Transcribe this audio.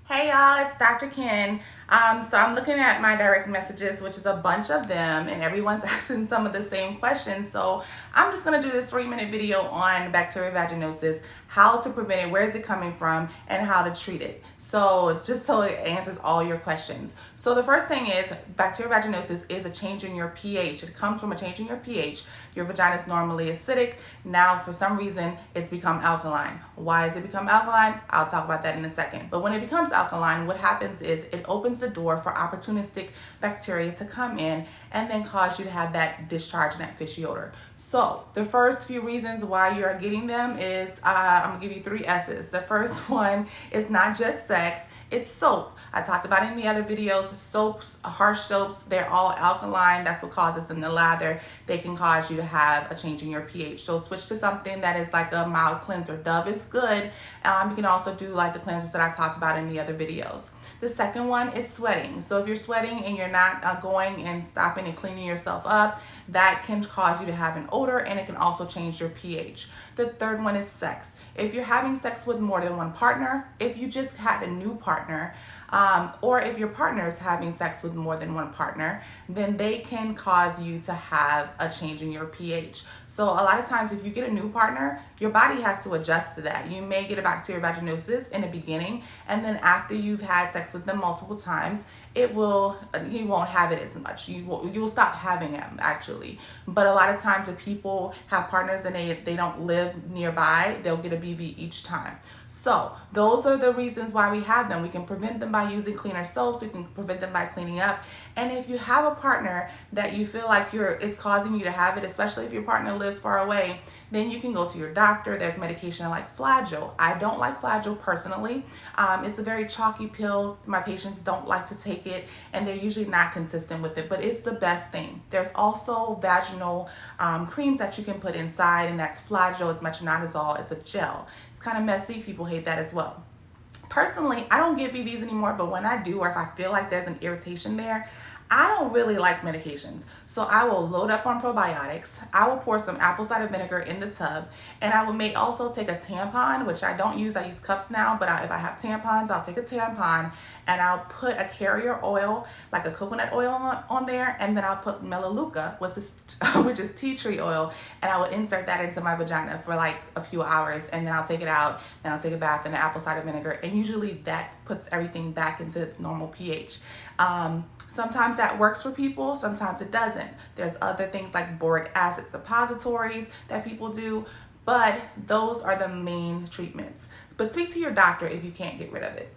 Hey y'all, it's Dr. Ken. So I'm looking at my direct messages, which is a bunch of them, and everyone's asking some of the same questions. So I'm just gonna do this 3-minute video on bacterial vaginosis, how to prevent it, where is it coming from, and how to treat it. So just so it answers all your questions. So the first thing is bacterial vaginosis is a change in your pH. It comes from a change in your pH. Your vagina is normally acidic. Now, for some reason, it's become alkaline. Why has it become alkaline? I'll talk about that in a second. But when it becomes alkaline, what happens is it opens the door for opportunistic bacteria to come in and then cause you to have that discharge and that fishy odor. So the first few reasons why you're getting them is, I'm gonna give you 3 S's. The first one is not just sex, it's soap. I talked about it in the other videos. Soaps, harsh soaps, they're all alkaline. That's what causes them to lather. They can cause you to have a change in your pH. So switch to something that is like a mild cleanser. Dove is good. You can also do like the cleansers that I talked about in the other videos. The second one is sweating. So if you're sweating and you're not going and stopping and cleaning yourself up, that can cause you to have an odor, and it can also change your pH. The third one is sex. If you're having sex with more than one partner, if you just had a new partner, or if your partner is having sex with more than one partner, then they can cause you to have a change in your pH. So a lot of times if you get a new partner, your body has to adjust to that. You may get a bacterial vaginosis in the beginning, and then after you've had sex with them multiple times, you won't have it as much. You'll stop having them actually. But a lot of times if people have partners and they don't live nearby, they'll get a BV each time. So those are the reasons why we have them. We can prevent them by using cleaner soaps. We can prevent them by cleaning up. And if you have a partner that you feel like it's causing you to have it, especially if your partner lives far away, then you can go to your doctor. There's medication like Flagyl. I don't like Flagyl personally. It's a very chalky pill. My patients don't like to take it, and they're usually not consistent with it, but it's the best thing. There's also vaginal creams that you can put inside, and that's Flagyl. It's metronidazole. It's a gel. It's kind of messy. People hate that as well. Personally, I don't get BVs anymore, but when I do, or if I feel like there's an irritation there, I don't really like medications. So I will load up on probiotics. I will pour some apple cider vinegar in the tub, and I may also take a tampon, which I don't use. I use cups now, but if I have tampons, I'll take a tampon and I'll put a carrier oil, like a coconut oil on there, and then I'll put melaleuca, which is tea tree oil, and I will insert that into my vagina for like a few hours, and then I'll take it out, then I'll take a bath in the apple cider vinegar, and usually that puts everything back into its normal pH. Sometimes that works for people, sometimes it doesn't. There's other things like boric acid suppositories that people do, but those are the main treatments. But speak to your doctor if you can't get rid of it.